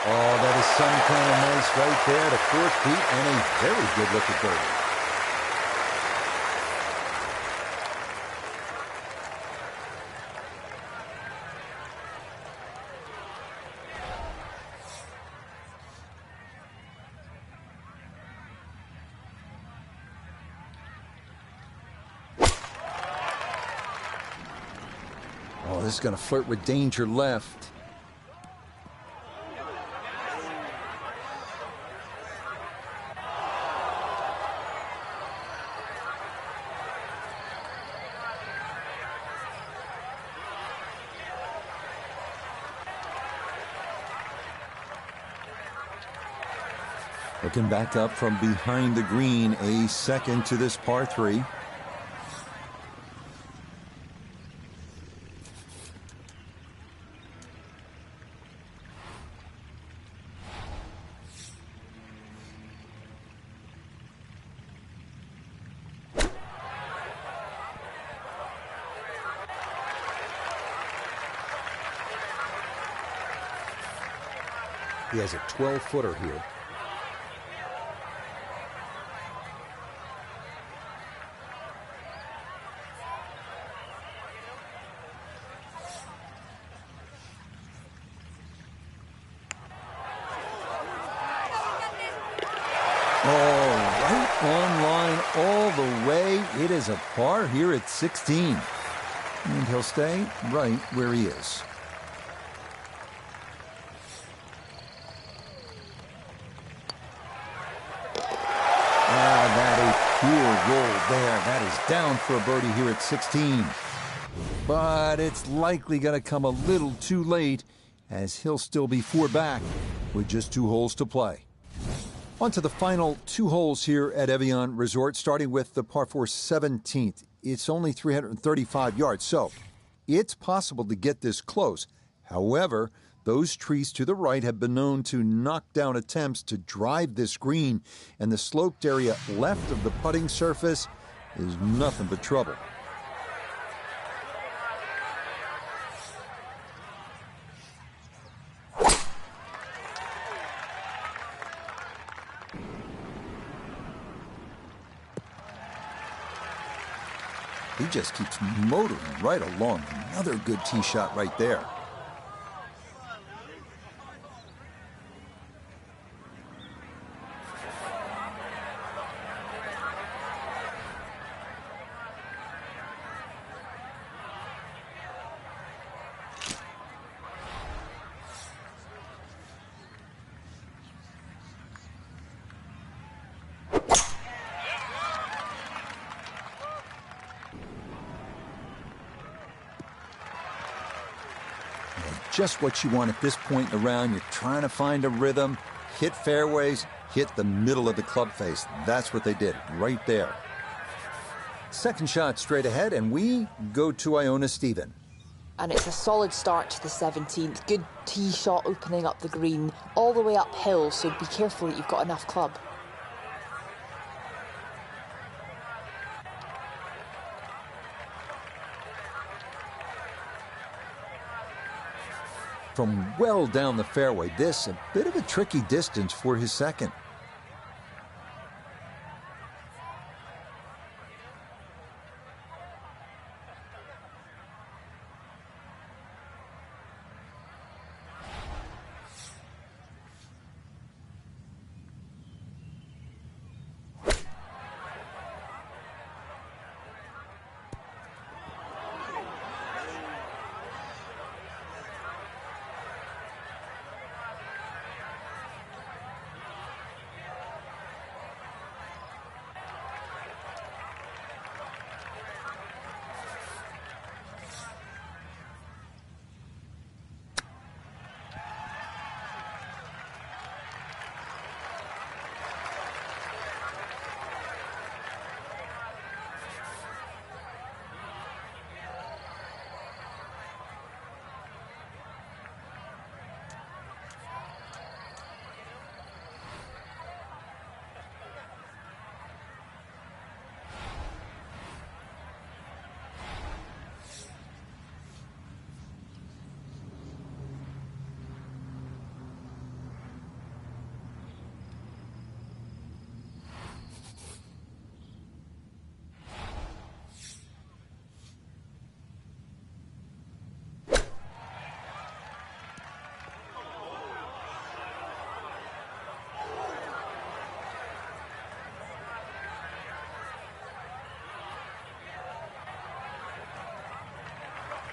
Oh, that is some kind of nice right there to 4 feet and a very good look at birdie. Oh, this is going to flirt with danger left. Looking back up from behind the green, a second to this par 3. He has a 12-footer here. All the way. It is a par here at 16. And he'll stay right where he is. That a pure roll there. That is down for a birdie here at 16. But it's likely going to come a little too late as he'll still be 4 back with just 2 holes to play. On to the final 2 holes here at Evian Resort, starting with the par 4 17th. It's only 335 yards, so it's possible to get this close. However, those trees to the right have been known to knock down attempts to drive this green, and the sloped area left of the putting surface is nothing but trouble. He just keeps motoring right along. Another good tee shot right there. Just what you want at this point in the round. You're trying to find a rhythm, hit fairways, hit the middle of the club face. That's what they did right there. Second shot straight ahead, and we go to Iona Stephen. And it's a solid start to the 17th. Good tee shot opening up the green, all the way uphill, so be careful that you've got enough club. From well down the fairway, this a bit of a tricky distance for his second.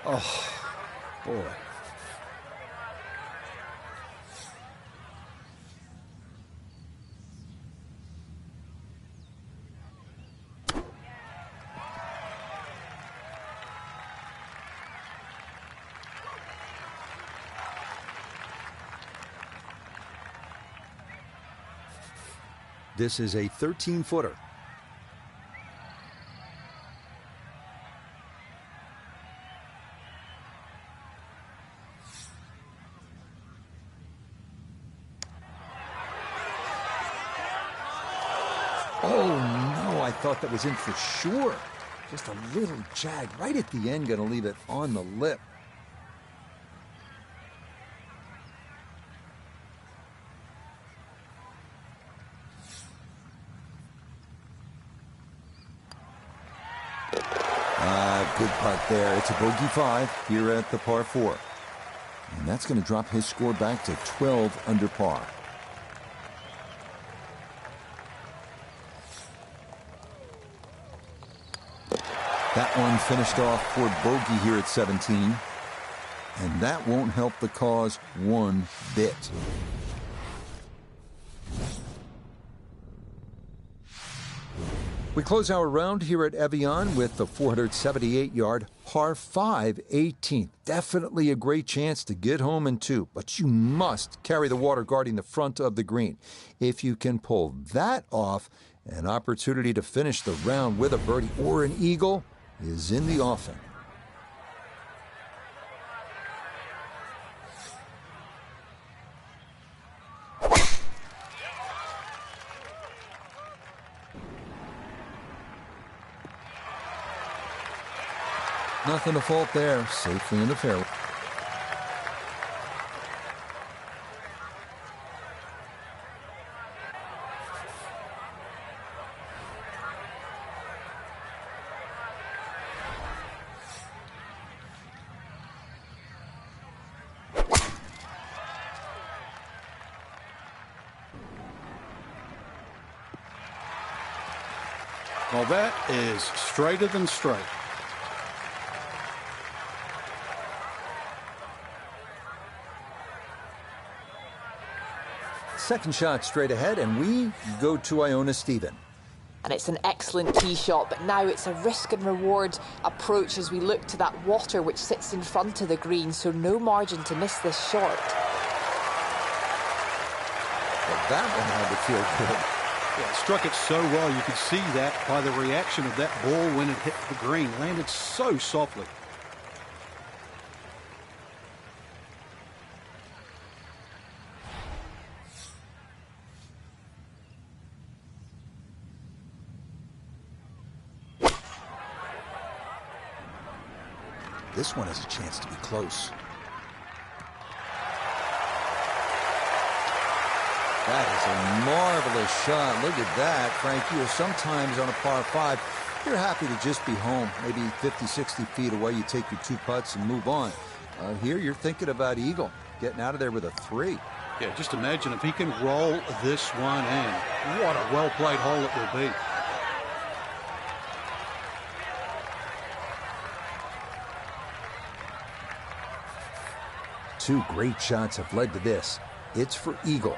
Oh, boy. This is a 13-footer. Oh, no, I thought that was in for sure. Just a little jag right at the end, going to leave it on the lip. Good putt there. It's a bogey 5 here at the par 4. And that's going to drop his score back to 12 under par. That one finished off for bogey here at 17. And that won't help the cause one bit. We close our round here at Evian with the 478-yard par 5 18th. Definitely a great chance to get home in 2, but you must carry the water guarding the front of the green. If you can pull that off, an opportunity to finish the round with a birdie or an eagle is in the offing. Nothing to fault there, safely in the fairway. Well, that is straighter than straight. Second shot straight ahead, and we go to Iona Stephen. And it's an excellent tee shot, but now it's a risk and reward approach as we look to that water which sits in front of the green, so no margin to miss this shot. Well, that one had to feel good. Yeah, it struck it so well. You could see that by the reaction of that ball when it hit the green. Landed so softly. This one has a chance to be close. That is a marvelous shot. Look at that, Frank. You know, sometimes on a par 5, you're happy to just be home. Maybe 50, 60 feet away, you take your 2 putts and move on. Here, you're thinking about eagle, getting out of there with a 3. Yeah, just imagine if he can roll this one in. What a well-played hole it will be. Two great shots have led to this. It's for eagle.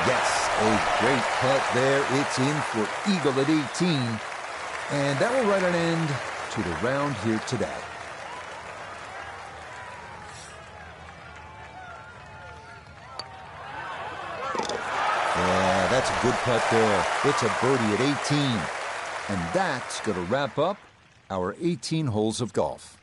Yes, a great putt there. It's in for eagle at 18. And that will write an end to the round here today. Yeah, that's a good putt there. It's a birdie at 18. And that's going to wrap up our 18 holes of golf.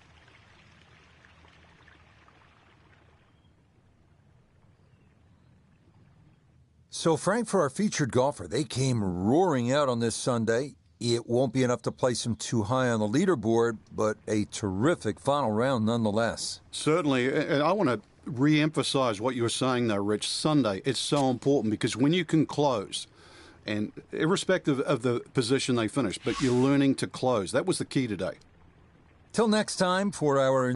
So, Frank, for our featured golfer, they came roaring out on this Sunday. It won't be enough to place him too high on the leaderboard, but a terrific final round nonetheless. Certainly, and I want to re-emphasize what you were saying, though, Rich. Sunday, it's so important because when you can close, and irrespective of the position they finish, but you're learning to close. That was the key today. Till next time for our